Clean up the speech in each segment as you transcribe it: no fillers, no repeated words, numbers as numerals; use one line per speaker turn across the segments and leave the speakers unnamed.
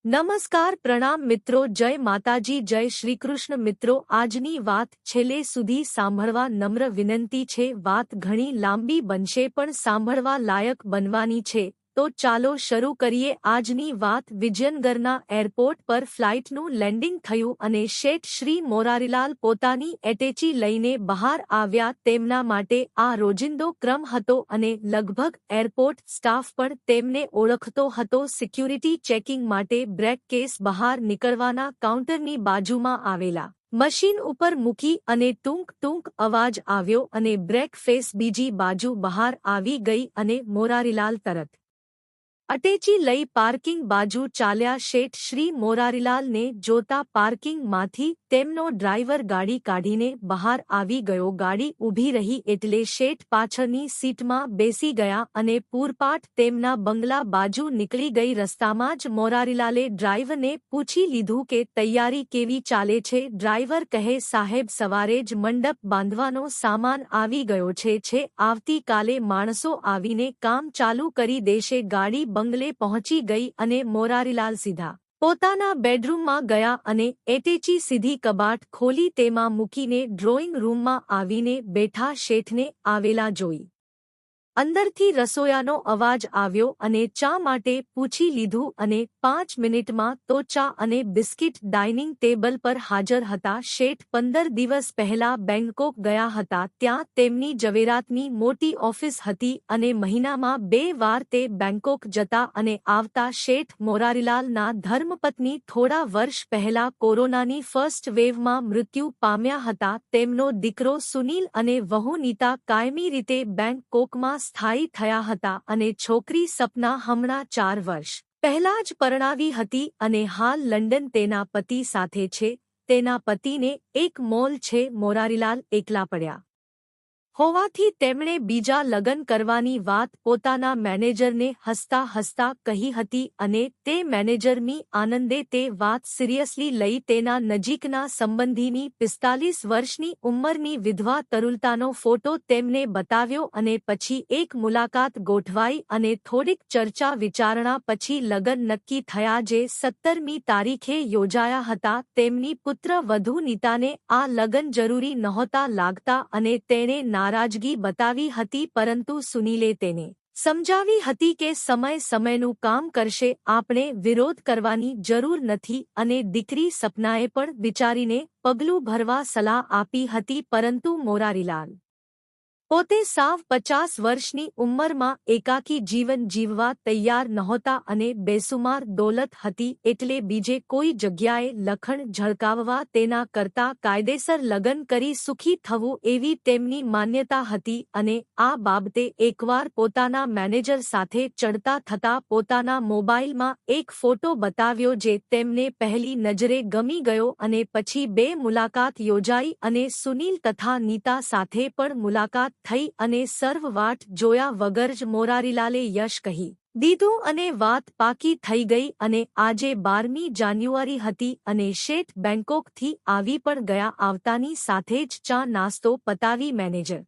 નમસ્કાર પ્રણામ મિત્રો જય માતાજી જય શ્રીકૃષ્ણ મિત્રો આજની વાત છેલ્લે સુધી સાંભળવા નમ્ર વિનંતી છે વાત ઘણી લાંબી બનશે પણ સાંભળવા લાયક બનવાની છે તો ચાલો શરૂ કરીએ આજની વાત વિજયનગરના એરપોર્ટ પર ફ્લાઇટનું લેન્ડિંગ થયું અને શેઠ શ્રી મોરારીલાલ પોતાની એટેચી લઈને બહાર આવ્યા તેમના માટે આ રોજિંદો ક્રમ હતો અને લગભગ એરપોર્ટ સ્ટાફ પણ તેમને ઓળખતો હતો સિક્યુરિટી ચેકિંગ માટે બ્રેક કેસ બહાર નીકળવાના કાઉન્ટરની બાજુમાં આવેલા મશીન ઉપર મૂકી અને ટૂંક અવાજ આવ્યો અને બ્રેક ફેસ બીજી બાજુ બહાર આવી ગઈ અને મોરારીલાલ તરત અટેચી લઈ પાર્કિંગ બાજુ ચાલ્યા શેઠ શ્રી મોરારીલાલને જોતા પાર્કિંગમાંથી તેમનો ડ્રાઈવર ગાડી કાઢીને બહાર આવી ગયો ગાડી ઊભી રહી એટલે શેઠ પાછળની સીટમાં બેસી ગયા અને પૂરપાટ તેમના બંગલા બાજુ નીકળી ગઈ રસ્તામાં જ મોરારીલાલે ડ્રાઈવરને પૂછી લીધું કે તૈયારી કેવી ચાલે છે ડ્રાઈવર કહે સાહેબ સવારે જ મંડપ બાંધવાનો સામાન આવી ગયો છે આવતીકાલે માણસો આવીને કામ ચાલુ કરી દેશે ગાડી બંગલે પહોંચી ગઈ અને મોરારીલાલ સીધા પોતાના બેડરૂમમાં ગયા અને એટેચી સીધી કબાટ ખોલી તેમાં મૂકીને ડ્રોઈંગ રૂમમાં આવીને બેઠા શેઠને આવેલા જોઈ અંદરથી રસોયાનો અવાજ આવ્યો અને ચા માટે પૂછી લીધું અને 5 મિનિટમાં તો ચા અને બિસ્કિટ ડાઇનિંગ ટેબલ પર હાજર હતા શેઠ 15 દિવસ પહેલા બેંકોક ગયા હતા ત્યાં તેમની ઝવેરાતની મોટી ઓફિસ હતી અને મહિનામાં 2 વાર તે બેંકોક જતા અને આવતા શેઠ મોરારીલાલના ધર્મપત્ની થોડા વર્ષ પહેલા કોરોનાની ફર્સ્ટ વેવમાં મૃત્યુ પામ્યા હતા તેમનો દીકરો સુનીલ અને વહુ નીતા કાયમી રીતે બેંકોકમાં સ્થાયી થયા હતા અને છોકરી સપના હમણાં 4 વર્ષ પહેલા જ પરણાવી હતી અને હાલ લંડન તેના પતિ સાથે છે તેના પતિને એક મોલ છે મોરારીલાલ એકલા પડ્યા હોવાથી તેમણે બીજા લગ્ન કરવાની વાત પોતાના મેનેજરને હસતા હસતા કહી હતી અને તે મેનેજરની આનંદે તે વાત સિરિયસલી લઈ તેના નજીકના સંબંધીની 45 વર્ષની ઉંમરની વિધવા તરુલતાનો ફોટો તેમને બતાવ્યો અને પછી એક મુલાકાત ગોઠવાઈ અને થોડીક ચર્ચા વિચારણા પછી લગ્ન નક્કી થયા જે 17મી તારીખે યોજાયા હતા તેમની પુત્ર વધુ નીતાને આ લગ્ન જરૂરી નહોતા લાગતા અને તેણે નારાજગી બતાવી હતી પરંતુ સુનીલે તેને સમજાવી હતી કે સમયનું કામ કરશે આપણે વિરોધ કરવાની જરૂર નથી અને દીકરી સપનાએ પણ વિચારીને પગલું ભરવા સલાહ આપી હતી પરંતુ મોરારીલાલ પોતે સાવ 50 વર્ષની ઉંમરમાં એકાકી જીવન જીવવા તૈયાર નહોતા અને બેસુમાર દોલત હતી એટલે બીજે કોઈ જગ્યાએ લખણ ઝળકાવવા તેના કરતા કાયદેસર લગ્ન કરી સુખી થવું એવી તેમની માન્યતા હતી અને આ બાબતે એકવાર પોતાના મેનેજર સાથે ચડતા થતા પોતાના મોબાઈલમાં એક ફોટો બતાવ્યો જે તેમને પહેલી નજરે ગમી ગયો અને પછી 2 મુલાકાત યોજાઈ અને સુનીલ તથા નીતા સાથે પણ મુલાકાત થઈ અને સર્વવાટ જોયા વગર જ મોરારીલાલે યશ કહી દીધું અને વાત પાકી થઈ ગઈ અને આજે 12મી જાન્યુઆરી હતી અને શેઠ બેંકોકથી આવી પણ ગયા આવતાની સાથે જ ચા નાસ્તો પતાવી મેનેજર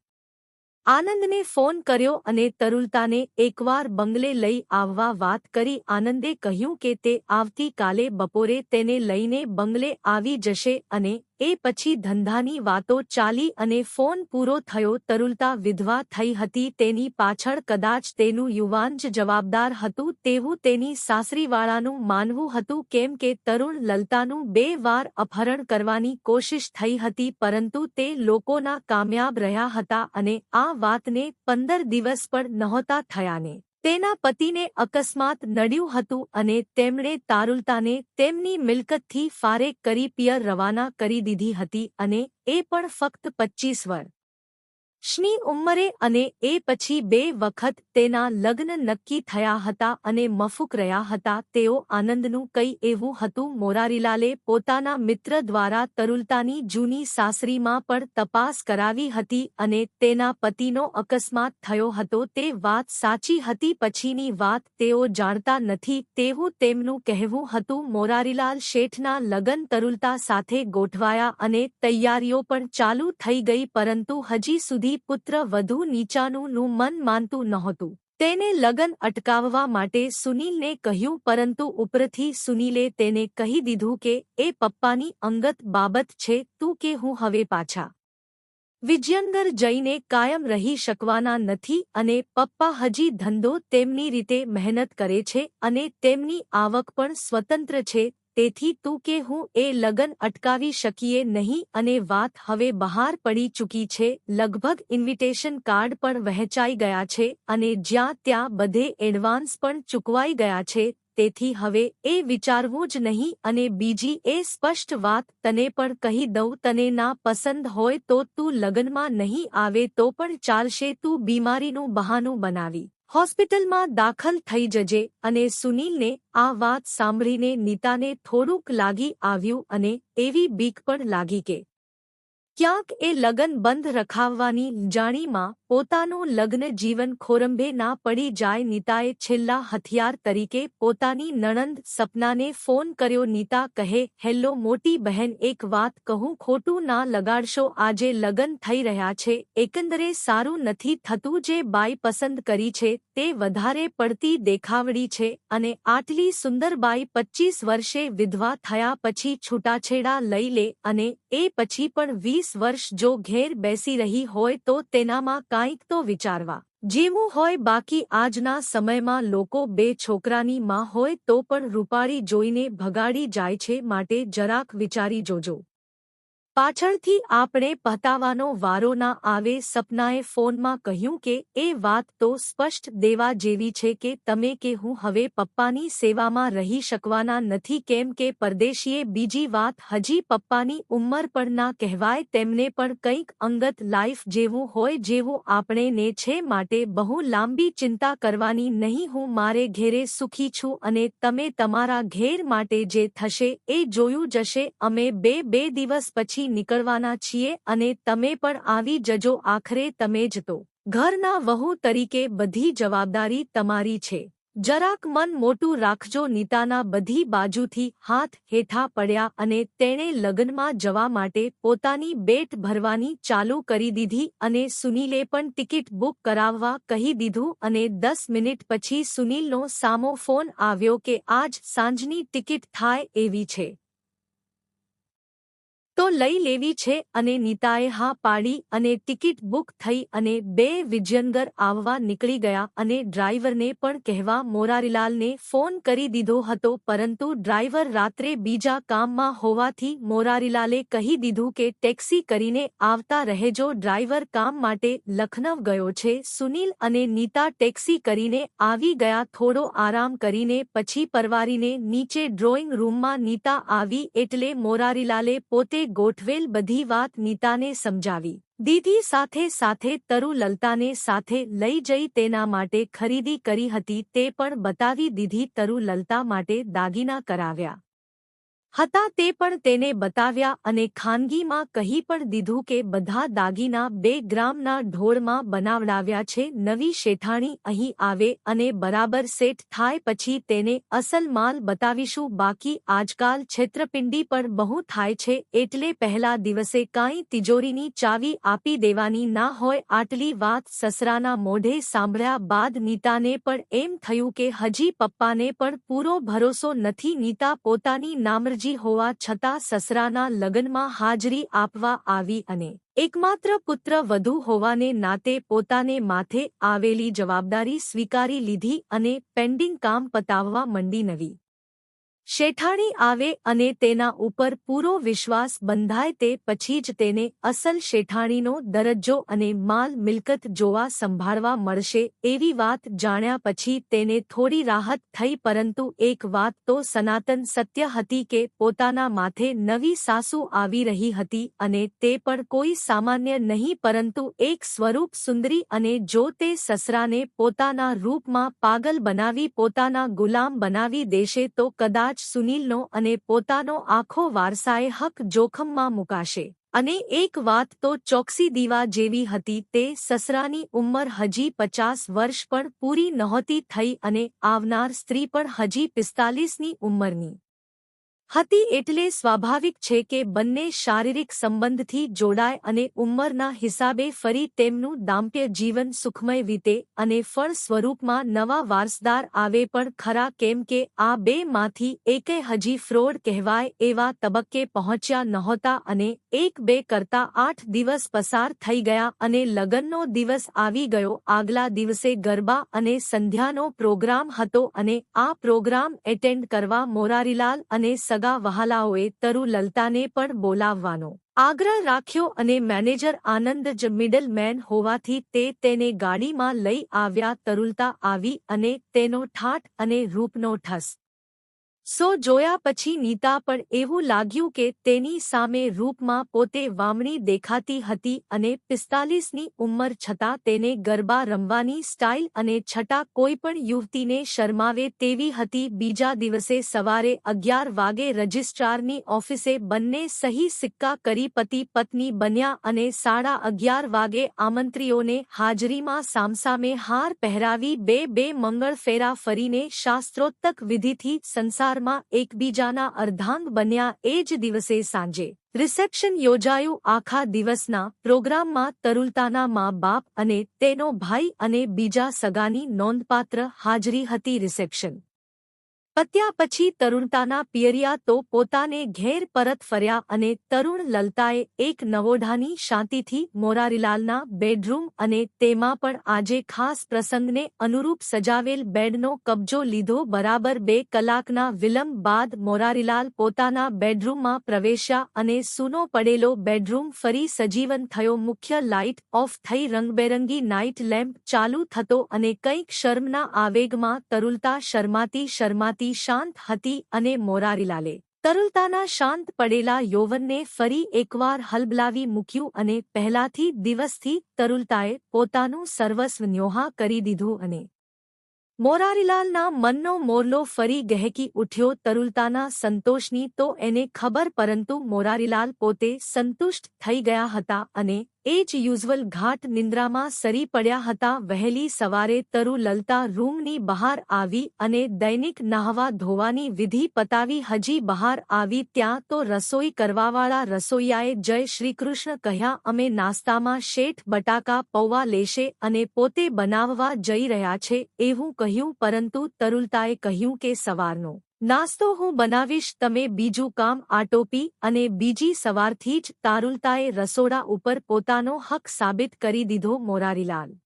આનંદને ફોન કર્યો અને તરુલતાને એકવાર બંગલે લઈ આવવા વાત કરી આનંદે કહ્યું કે તે આવતીકાલે બપોરે તેને લઈને બંગલે આવી જશે અને એ પછી ધંધાની વાતો ચાલી અને ફોન પૂરો થયો તરુલતા વિધવા થઈ હતી તેની પાછળ કદાચ તેનું યુવાન જ જવાબદાર હતું તેવું તેની સાસરીવાળાનું માનવું હતું કેમ કે તરુણ લલતાનું 2 વાર અપહરણ કરવાની કોશિશ થઈ હતી પરંતુ તે લોકોના કામયાબ રહ્યા હતા અને આ વાતને 15 દિવસ પણ નહોતા થયાને તેના પતિને અકસ્માત નડ્યું હતું અને તેમણે તારુલતાને તેમની મિલકતથી ફારેક કરી પિયર રવાના કરી દીધી હતી અને એ પણ ફક્ત 25 વર્ષની ઉંમરે અને એ પછી 2 વખત તેના લગ્ન નક્કી થયા હતા અને મફુક રહ્યા હતા તેઓ આનંદનું કઈ એવું હતું મોરારીલાલે પોતાના મિત્ર દ્વારા તરુલતાની જૂની સાસરીમાં પણ તપાસ કરાવી હતી અને તેના પતિનો અકસ્માત થયો હતો તે વાત સાચી હતી પછીની વાત તેઓ જાણતા નથી તેવું તેમનું કહેવું હતું મોરારીલાલ શેઠના લગ્ન તરુલતા સાથે ગોઠવાયા અને તૈયારીઓ પણ ચાલુ થઈ ગઈ પરંતુ હજી સુધી પુત્ર વધુ નીચાનું મન માનતું નહોતું તેને લગન અટકાવવા માટે સુનીલને કહ્યું, પરંતુ ઉપરથી સુનીલે તેને કહી દીધું કે એ પપ્પાની અંગત બાબત છે, તું કે હું હવે પાછા વિજયનગર જઈને કાયમ રહી શકવાના નથી અને પપ્પા હજી ધંધો તેમની રીતે મહેનત કરે છે અને તેમની આવક પણ સ્વતંત્ર છે, તેથી તું કે હું એ લગન અટકાવી શકીએ નહીં અને વાત હવે બહાર પડી ચૂકી છે. લગભગ ઇન્વિટેશન કાર્ડ પણ વહેંચાઈ ગયા છે અને જ્યાં ત્યાં બધે એડવાન્સ પણ ચૂકવાઈ ગયા છે, તેથી હવે એ વિચારવું જ નહીં. અને બીજી એ સ્પષ્ટ વાત તને પણ કહી દઉં, તને ના પસંદ હોય તો તું લગનમાં નહીં આવે તો પણ ચાલશે, તું બીમારીનું બહાનું બનાવી હોસ્પિટલમાં દાખલ થઈ જજે. અને સુનીલને આ વાત સાંભળીને નીતાને થોડુંક લાગી આવ્યું અને એવી બીક પણ લાગી કે ક્યાંક એ લગન બંધ રખાવવાની જાણીમાં પોતાનું લગ્ન જીવન ખોરંભે ના પડી જાય. નીતાએ છેલ્લા હથિયાર તરીકે પોતાની નણંદ સપનાને ફોન કર્યો. નીતા કહે, હેલો મોટી બહેન, એક વાત કહું, ખોટું ના લગાડશો, આજે લગન થઈ રહ્યા છે, એકંદરે સારું નથી થતું. જે બાઈ પસંદ કરી છે તે વધારે પડતી દેખાવડી છે અને આટલી સુંદર બાઈ 25 વર્ષે વિધવા થયા પછી છૂટાછેડા લઈ લે અને એ પછી પણ 20 વર્ષ જો ઘેર બેસી રહી હોય તો તેનામાં કાંઈક તો વિચારવા જેવું હોય. બાકી આજના સમયમાં લોકો બે છોકરાની માં હોય તો પણ રૂપાળી જોઈને ભગાડી જાય છે, માટે જરાક વિચારી જોજો. પાછળથી આપણે પહતાવાનો વારો ના આવે. સપનાએ ફોનમાં કહ્યું કે એ વાત તો સ્પષ્ટ દેવા જેવી છે કે તમે કે હું હવે પપ્પાની સેવામાં રહી શકવાના નથી, કેમ કે પરદેશીએ. બીજી વાત, હજી પપ્પાની ઉંમર પણ ના કહેવાય, તેમને પણ કંઈક અંગત લાઈફ જેવું હોય જેવું આપણે ને છે, માટે બહુ લાંબી ચિંતા કરવાની નહીં. હું મારે ઘેરે સુખી છું અને તમે તમારા ઘેર માટે જે થશે એ જોયું જશે. અમે બે દિવસ પછી નીકળવાના છીએ અને તમે પણ આવી જજો. આખરે તમે જ તો ઘરના વહુ તરીકે બધી જવાબદારી તમારી છે, જરાક મન મોટું રાખજો. નીતાના બધી બાજુથી હાથ હેઠા પડ્યા અને તેણે લગ્નમાં જવા માટે પોતાની બેટ ભરવાની ચાલુ કરી દીધી અને સુનીલે પણ ટિકિટ બુક કરાવવા કહી દીધું. અને 10 મિનિટ પછી સુનીલનો સામો ફોન આવ્યો કે આજ સાંજની ટિકિટ થાય એવી છે તો લઈ લેવી છે અને નીતાએ હા પાડી અને ટિકિટ બુક થઈ અને બે વિજયનગર આવવા નીકળી ગયા. અને ડ્રાઈવરને પણ કહેવા મોરારીલાલને ફોન કરી દીધો હતો, પરંતુ ડ્રાઈવર રાત્રે બીજા કામમાં હોવાથી મોરારીલાલે કહી દીધું કે ટેક્સી કરીને આવતા રહેજો. ડ્રાઈવર કામ માટે લખનઉ ગયો છે. સુનીલ અને નીતા ટેક્સી કરીને આવી ગયા. થોડો આરામ કરીને પછી પરવારીને નીચે ડ્રોઈંગ રૂમમાં નીતા આવી એટલે મોરારીલાલે પોતે ગોઠવેલ બધી વાત નીતાને સમજાવી દીધી. સાથે સાથે તરુલતાને સાથે લઈ જઈ તેના માટે ખરીદી કરી હતી તે પણ બતાવી દીધી. તરુલતા માટે દાગીના કરાવ્યા હતા તે પણ તેને બતાવ્યા અને ખાનગીમાં કહી પણ દીધું કે બધા દાગીના 2 ગ્રામના ઢોળમાં બનાવડાવ્યા છે. નવી શેઠાણી અહીં આવે અને બરાબર સેટ થાય પછી તેને અસલ માલ બતાવીશું. બાકી આજકાલ છેતરપિંડી પણ બહુ થાય છે, એટલે પહેલા દિવસે કાંઈ તિજોરીની ચાવી આપી દેવાની ના હોય. આટલી વાત સસરાના મોઢે સાંભળ્યા બાદ નીતાને પણ એમ થયું કે હજી પપ્પાને પણ પૂરો ભરોસો નથી. નીતા પોતાની નામર્જી હોવા છતાં સસરાના લગ્નમાં હાજરી આપવા આવી અને એકમાત્ર પુત્ર વધુ હોવાને નાતે પોતાને માથે આવેલી જવાબદારી સ્વીકારી લીધી અને પેન્ડિંગ કામ પતાવવા મંડી. નવી શેઠાણી આવે અને તેના ઉપર પૂરો વિશ્વાસ બંધાય તે પછી જ તેને અસલ શેઠાણીનો દરજ્જો અને માલ મિલકત જોવા સંભાળવા મળશે એવી વાત જાણ્યા પછી તેને થોડી રાહત થઈ. પરંતુ એક વાત તો સનાતન સત્ય હતી કે પોતાના માથે નવી સાસુ આવી રહી હતી અને તે પણ કોઈ સામાન્ય નહીં, પરંતુ એક સ્વરૂપ સુંદરી. અને જો તે સસરાને પોતાના રૂપમાં પાગલ બનાવી પોતાના ગુલામ બનાવી દેશે તો કદાચ સુનીલનો અને પોતાનો આખો વારસાએ હક જોખમમાં મુકાશે. અને એક વાત તો ચોકસી દીવા જેવી હતી, તે સસરાની ઉંમર હજી 50 વર્ષ પણ પૂરી નહોતી થઈ અને આવનાર સ્ત્રી પણ હજી 45ની ઉંમરની હતી એટલે સ્વાભાવિક છે કે બંને શારીરિક સંબંધથી જોડાય અને ઉંમરના હિસાબે ફરી તેમનું દાંપત્ય જીવન સુખમય વીતે અને ફળ સ્વરૂપમાં નવા વારસદાર આવે પણ ખરા, કેમ કે આ બેમાંથી એકે હજી ફ્રોડ કહેવાય એવા તબક્કે પહોંચ્યા નહોતા અને 1-2 કરતાં 8 દિવસ પસાર થઈ ગયા અને લગ્નનો દિવસ આવી ગયો. આગલા દિવસે ગરબા અને સંધ્યાનો પ્રોગ્રામ હતો અને આ પ્રોગ્રામ એટેન્ડ કરવા મોરારીલાલ અને સગા વહાલાઓએ તરુલતાને પણ બોલાવવાનો આગ્રહ રાખ્યો અને મેનેજર આનંદ જ મિડલ મેન હોવાથી તેને ગાડીમાં લઈ આવ્યા. તરુલતા આવી અને તેનો ઠાઠ અને રૂપનો ઠસ જોયા પછી નીતા પણ એવું લાગ્યું કે તેની સામે રૂપમાં પોતે વામણી દેખાતી હતી અને 45ની ઉંમર છતાં તેને ગરબા રમવાની સ્ટાઇલ અને છટા કોઈપણ યુવતીને શરમાવે તેવી હતી. બીજા દિવસે સવારે 11 વાગે રજિસ્ટ્રારની ઓફિસે બંને સહી સિક્કા કરી પતિ પત્ની બન્યા અને 11:30 વાગે આમંત્રીઓને હાજરીમાં સામસામે હાર પહેરાવી બે મંગળફેરા ફરીને શાસ્ત્રોક્ત વિધિથી સંસારમાં એકબીજાના અર્ધાંગ બન્યા. એ જ દિવસે સાંજે રિસેપ્શન યોજાયું. આખા દિવસના પ્રોગ્રામમાં તરુલતાના મા-બાપ અને તેનો ભાઈ અને બીજા સગાની નોંધપાત્ર હાજરી હતી. રિસેપ્શન પત્યા પછી તરુણતાના પિયરિયા તો પોતાને ઘેર પરત ફર્યા અને તરુણ લલતાએ એક નવોઢાની શાંતિથી મોરારીલાલના બેડરૂમ અને તેમાં પણ આજે ખાસ પ્રસંગને અનુરૂપ સજાવેલ બેડનો કબજો લીધો. બરાબર 2 કલાકના વિલંબ બાદ મોરારીલાલ પોતાના બેડરૂમમાં પ્રવેશ્યા અને સૂનો પડેલો બેડરૂમ ફરી સજીવન થયો. મુખ્ય લાઇટ ઓફ થઈ રંગબેરંગી નાઇટ લેમ્પ ચાલુ થતો અને કંઈક શર્મના આવેગમાં તરુલતા શરમાતી શાંત હતી અને મોરારીલાલે તરુલતાના શાંત પડેલા યૌવનને ફરી એકવાર હલબલાવી મૂક્યું અને પહેલાથી દિવસથી તરુલતાએ પોતાનું સર્વસ્વ ન્યોહા કરી દીધું અને મોરારીલાલના મનનો મોરલો ફરી ગહેકી ઉઠ્યો. તરુલતાના સંતોષની તો એને ખબર, પરંતુ મોરારીલાલ પોતે સંતુષ્ટ થઈ ગયા હતા અને એ જ યુઝવલ ઘાટ નિંદ્રામાં સરી પડ્યા હતા. વહેલી સવારે તરુલતા રૂમની બહાર આવી અને દૈનિક નહાવા ધોવાની વિધિ પતાવી હજી બહાર આવી ત્યાં તો રસોઈ કરવાવાળા રસોઈયાએ જય શ્રીકૃષ્ણ કહ્યા. અમે નાસ્તામાં શેઠ બટાકા પૌવા લેશે અને પોતે બનાવવા જઈ રહ્યા છે એવું કહ્યું, પરંતુ તરુલતાએ કહ્યું કે સવારનો નાસ્તો હું બનાવીશ, તમે બીજું કામ આટોપી. અને બીજી સવારથી જ તરુલતાએ રસોડા ઉપર પોતાનો હક સાબિત કરી દીધો. મોરારીલાલ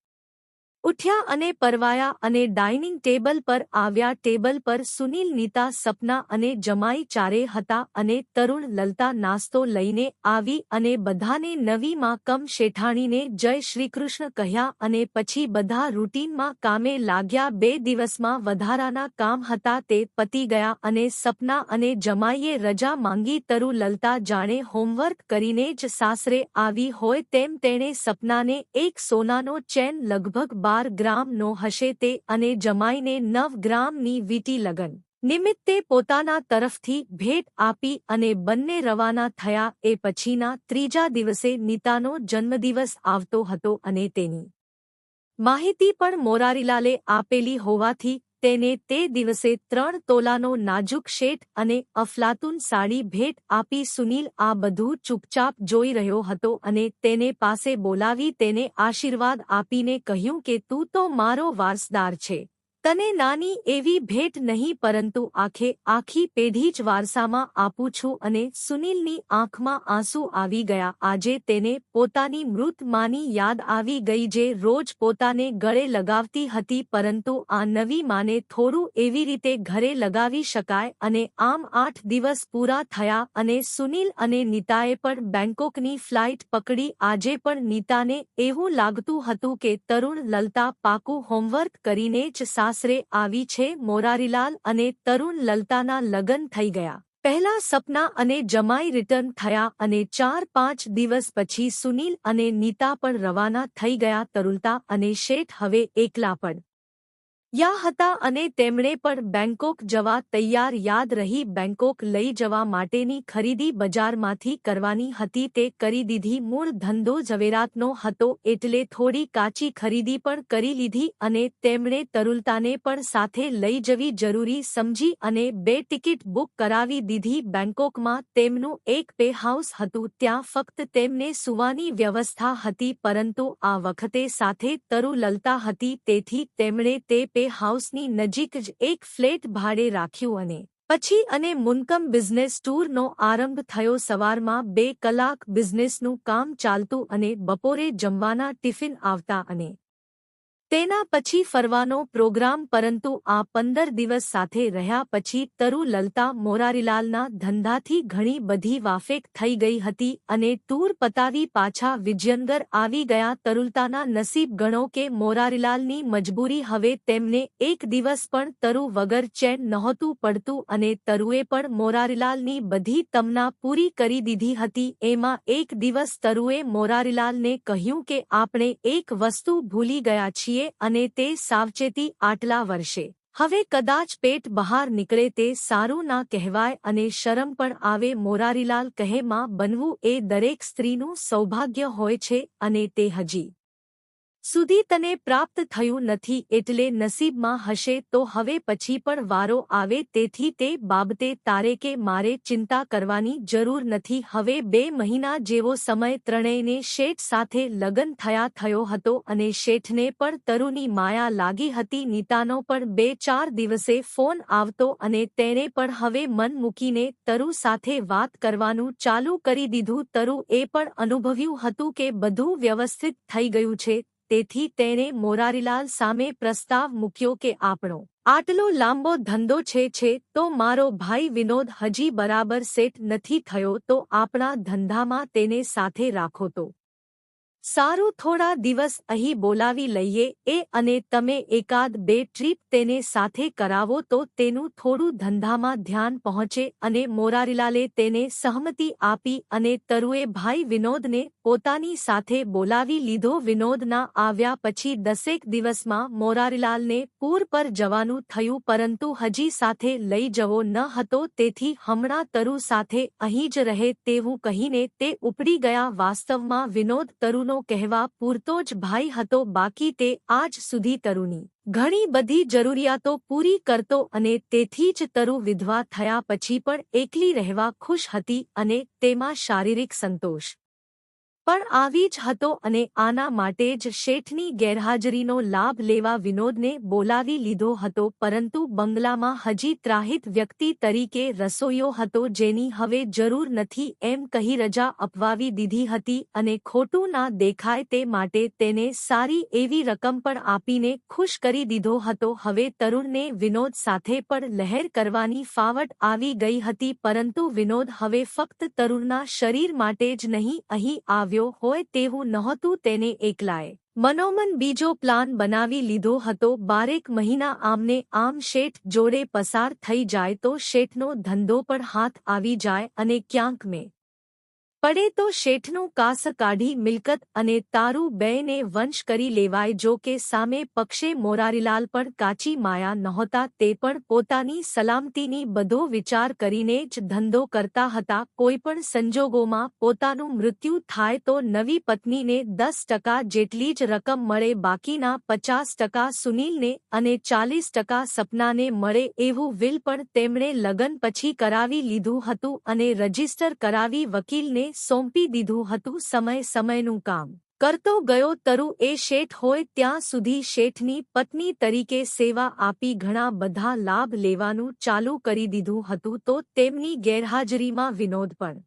ઉઠ્યા અને પરવાયા અને ડાઇનિંગ ટેબલ પર આવ્યા. ટેબલ પર સુનીલ, નીતા, સપના અને જમાઈ ચારે હતા અને તરુણ લલતા નાસ્તો લઈને આવી અને બધાને નવી માં કમ શેઠાણીને જય શ્રીકૃષ્ણ કહ્યા અને પછી બધા રૂટીનમાં કામે લાગ્યા. 2 દિવસમાં વધારાના કામ હતા તે પતી ગયા અને સપના અને જમાઈએ રજા માંગી. તરુ લલતા જાણે હોમવર્ક કરીને જ સાસરે આવી હોય તેમ તેણે સપનાને એક સોનાનો ચેન લગભગ 12 ગ્રામનો હશે તે અને જમાઈને 9 ગ્રામની વીંટી લગન નિમિત્તે પોતાના તરફથી ભેટ આપી અને બંને રવાના થયા. એ પછીના ત્રીજા દિવસે નીતાનો જન્મદિવસ આવતો હતો અને તેની માહિતી પણ મોરારીલાલે આપેલી હોવાથી તેને તે દિવસે 3 તોલાનો નાજુક શેઠ અને અફલાતુન સાડી ભેટ આપી. સુનીલ આ બધું ચૂપચાપ જોઈ રહ્યો હતો અને તેને પાસે બોલાવી તેને આશીર્વાદ આપીને કહ્યું કે તું તો મારો વારસદાર છે, તને નાની એવી ભેટ નહીં પરંતુ આખી પેઢી જ વારસામાં આપું છું. અને સુનીલની આંખમાં આંસુ આવી ગયા. આજે તેને પોતાની મૃત માની યાદ આવી ગઈ જે રોજ પોતાને ગળે લગાવતી હતી, પરંતુ આ નવી માને થોડું એવી રીતે ઘરે લગાવી શકાય. અને આમ 8 દિવસ પૂરા થયા અને સુનીલ અને નીતાએ પણ બેંકોકની ફ્લાઇટ પકડી. આજે પણ નીતાને એવું લાગતું હતું કે તરુણ લલતા પાકું હોમવર્ક કરીને જ સાસરે આવી છે. મોરારીલાલ અને તરુણ લલતાના લગ્ન થઈ ગયા પહેલા સપના અને જમાઈ રિટર્ન થયા અને 4-5 દિવસ પછી સુનીલ અને નીતા પણ રવાના થઈ ગયા. તરુલતા અને શેઠ હવે એકલા પણ યા હતા અને તેમણે પણ બેંકોક જવા તૈયાર યાદ રહી બેંકોક લઈ જવા માટેની ખરીદી બજારમાંથી કરવાની હતી તે કરી દીધી મૂળ ધંધો ઝવેરાતનો હતો એટલે થોડી કાચી ખરીદી પણ કરી લીધી અને તેમણે તરુલતાને પણ સાથે લઈ જવી જરૂરી સમજી અને 2 ટિકિટ બુક કરાવી દીધી બેંકોકમાં તેમનું એક પે હાઉસ હતું ત્યાં ફક્ત તેમને સુવાની વ્યવસ્થા હતી પરંતુ આ વખતે સાથે તરુલતા હતી તેથી તેમણે તે પે હાઉસની નજીક જ એક ફ્લેટ ભાડે રાખ્યું અને પછી અને મુનકમ બિઝનેસ ટૂરનો આરંભ થયો સવારમાં 2 કલાક બિઝનેસનું કામ ચાલતું અને બપોરે જમવાના ટિફિન આવતા અને તેના પછી ફરવાનો પ્રોગ્રામ પરંતુ આ 15 દિવસ સાથે રહ્યા પછી તરુલતા મોરારીલાલના ધંધાથી ઘણી બધી વાફેક થઈ ગઈ હતી અને ટૂર પતાવી પાછા વિજયનગર આવી ગયા તરુલતાના નસીબ ગણો કે મોરારીલાલની મજબૂરી હવે તેમને એક દિવસ પણ તરુ વગર ચેન નહોતું પડતું અને તરુએ પણ મોરારીલાલની બધી તમના પૂરી કરી દીધી હતી એમાં એક દિવસ તરુએ મોરારીલાલને કહ્યું કે આપણે એક વસ્તુ ભૂલી ગયા છીએ અને તે સાવચેતી આટલા વર્ષે હવે કદાચ પેટ બહાર નીકળે તે સારું ના કહેવાય અને શરમ પણ આવે મોરારીલાલ કહે માં બનવું એ દરેક સ્ત્રીનું સૌભાગ્ય હોય છે અને તે હજી સુધી તને પ્રાપ્ત થયું નથી એટલે નસીબમાં હશે તો હવે પછી પણ વારો આવે તેથી તે બાબતે તારે કે મારે ચિંતા કરવાની જરૂર નથી હવે 2 મહિના જેવો સમય ત્રણેયને શેઠ સાથે લગ્ન થયો હતો અને શેઠને પણ તરુની માયા લાગી હતી નીતાનો પણ 2-4 દિવસે ફોન આવતો અને તેણે પણ હવે મન મૂકીને તરુ સાથે વાત કરવાનું ચાલુ કરી દીધું તરુએ પણ અનુભવ્યું હતું કે બધું વ્યવસ્થિત થઈ ગયું છે તેથી તેણે મોરારીલાલ સામે પ્રસ્તાવ મૂક્યો કે આપણો આટલો લાંબો ધંધો છે તો મારો ભાઈ વિનોદ હજી બરાબર સેટ નથી થયો તો આપણા ધંધામાં તેને સાથે રાખો તો સારું થોડા દિવસ અહીં બોલાવી લઈએ એ અને તમે એકાદ 2 ટ્રીપ તેને સાથે કરાવો તો તેનું થોડું ધંધામાં ધ્યાન પહોંચે અને મોરારીલાલે તેને સહમતિ આપી અને તરુએ ભાઈ વિનોદને પોતાની સાથે બોલાવી લીધો વિનોદના આવ્યા પછી 10 દિવસમાં મોરારીલાલને પૂર પર જવાનું થયું પરંતુ હજી સાથે લઈ જવો ન હતો તેથી હમણાં તરુ સાથે અહીં જ રહે તેવું કહીને તે ઉપડી ગયા વાસ્તવમાં વિનોદ તરુનો કહેવા પૂરતો જ ભાઈ હતો બાકી તે આજ સુધી તરુની ઘણી બધી જરૂરિયાતો પૂરી કરતો અને તેથી જ તરુ વિધવા થયા પછી પણ એકલી રહેવા ખુશ હતી અને તેમાં શારીરિક સંતોષ પણ આવી જ હતો અને આના માટે જ શેઠની ગેરહાજરીનો લાભ લેવા વિનોદને બોલાવી લીધો હતો પરંતુ બંગલામાં હજી ત્રાહિત વ્યક્તિ તરીકે રસોઈયો હતો જેની હવે જરૂર નથી એમ કહી રજા અપવાવી દીધી હતી અને ખોટું ના દેખાય તે માટે તેને સારી એવી રકમ પણ આપીને ખુશ કરી દીધો હતો હવે તરુણને વિનોદ સાથે પણ લહેર કરવાની ફાવટ આવી ગઈ હતી પરંતુ વિનોદ હવે ફક્ત તરુણના શરીર માટે જ નહીં અહીં આવ્યો હોય તેવું નહોતું તેને એકલાએ મનોમન બીજો પ્લાન બનાવી લીધો હતો 12 મહિના આમને આમ શેઠ જોડે પસાર થઈ જાય તો શેઠનો ધંધો પણ હાથ આવી જાય અને ક્યાંક મેં પડે તો શેઠનું કાસ કાઢી મિલકત અને તારું બેયને વંશ કરી લેવાય જો કે સામે પક્ષે મોરારીલાલ પણ કાચી માયા નહોતા તે પણ પોતાની સલામતીની બધો વિચાર કરીને જ ધંધો કરતા હતા કોઈપણ સંજોગોમાં પોતાનું મૃત્યુ થાય તો નવી પત્નીને 10% જેટલી જ રકમ મળે બાકીના 50% સુનીલને અને 40% સપનાને મળે એવું વિલ પણ તેમણે લગ્ન પછી કરાવી લીધું હતું અને રજીસ્ટર કરાવી વકીલને સોંપી દીધું હતું સમયનું કામ કરતો ગયો તરુ એ શેઠ હોય ત્યાં સુધી શેઠની પત્ની તરીકે સેવા આપી ઘણા બધા લાભ લેવાનું ચાલુ કરી દીધું હતું તો તેમની ગેરહાજરીમાં વિનોદ પણ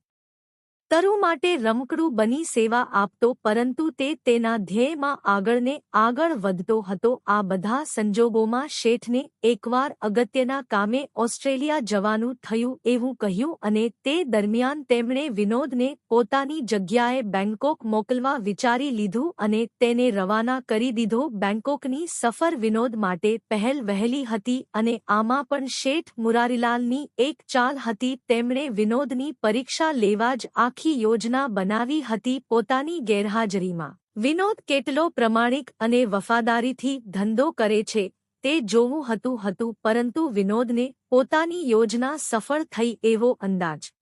તરુ માટે રમકડું બની સેવા આપતો પરંતુ તે તેના ધ્યેયમાં આગળને આગળ વધતો હતો આ બધા સંજોગોમાં શેઠને એકવાર અગત્યના કામે ઓસ્ટ્રેલિયા જવાનું થયું એવું કહ્યું અને તે દરમિયાન તેમણે વિનોદને પોતાની જગ્યાએ બેંકોક મોકલવા વિચારી લીધું અને તેને રવાના કરી દીધો બેંકોકની સફર વિનોદ માટે પહેલ વહેલી હતી અને આમાં પણ શેઠ મુરારીલાલની એક ચાલ હતી તેમણે વિનોદની પરીક્ષા લેવા જ આખી યોજના બનાવી હતી પોતાની ગેરહાજરીમાં વિનોદ કેટલો પ્રમાણિક અને વફાદારીથી ધંધો કરે છે તે જોવું હતું પરંતુ વિનોદને પોતાની યોજના સફળ થઈ એવો અંદાજ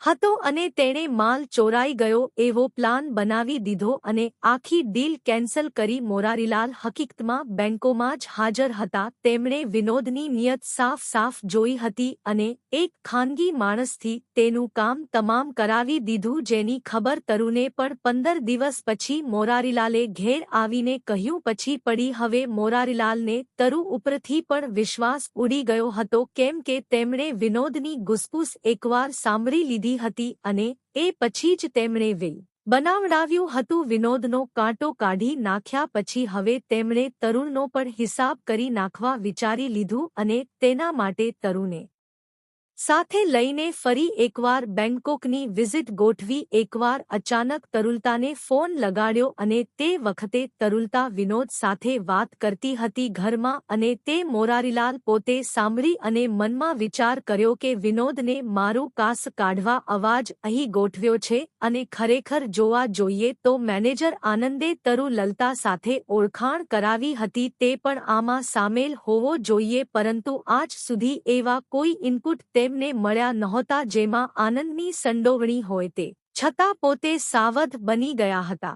હતો અને તેણે માલ ચોરાઈ ગયો એવો પ્લાન બનાવી દીધો અને આખી ડીલ કેન્સલ કરી. મોરારીલાલ હકીકતમાં બેંકોમાં જ હાજર હતા. તેમણે વિનોદની નિયત સાફ જોઈ હતી અને એક ખાનગી માણસથી તેનું કામ તમામ કરાવી દીધું, જેની ખબર તરુને પણ 15 દિવસ પછી મોરારીલાલે ઘેર આવીને કહ્યું પછી પડી. હવે મોરારીલાલને તરુ ઉપરથી પણ વિશ્વાસ ઉડી ગયો હતો, કેમ કે તેમણે વિનોદની ગુસપુસ એકવાર સાંભળી લીધી હતી અને એ પછી જ તેમણે વિલ બનાવડાવ્યું હતું. વિનોદનો કાંટો કાઢી નાખ્યા પછી હવે તેમણે તરુણનો પણ હિસાબ કરી નાખવા વિચારી લીધું અને તેના માટે તરુને સાથે લઈને ફરી એકવાર બેંકોકની વિઝિટ ગોઠવી. એકવાર અચાનક તરુલતાને ફોન લગાડ્યો અને તે વખતે તરુલતા વિનોદ સાથે વાત કરતી હતી ઘરમાં અને તે મોરારીલાલ પોતે સાંભળી અને મનમાં વિચાર કર્યો કે વિનોદને મારું કાસ કાઢવા અવાજ અહીં ગોઠવ્યો છે અને ખરેખર જોવા જોઈએ તો મેનેજર આનંદે તરુ લલતા સાથે ઓળખાણ કરાવી હતી, તે પણ આમાં સામેલ હોવો જોઈએ, પરંતુ આજ સુધી એવા કોઈ ઇનપુટ તેમને મળ્યા નહોતા જેમાં આનંદની સંડોવણી હોય. તે છતાં પોતે સાવધ બની ગયા હતા.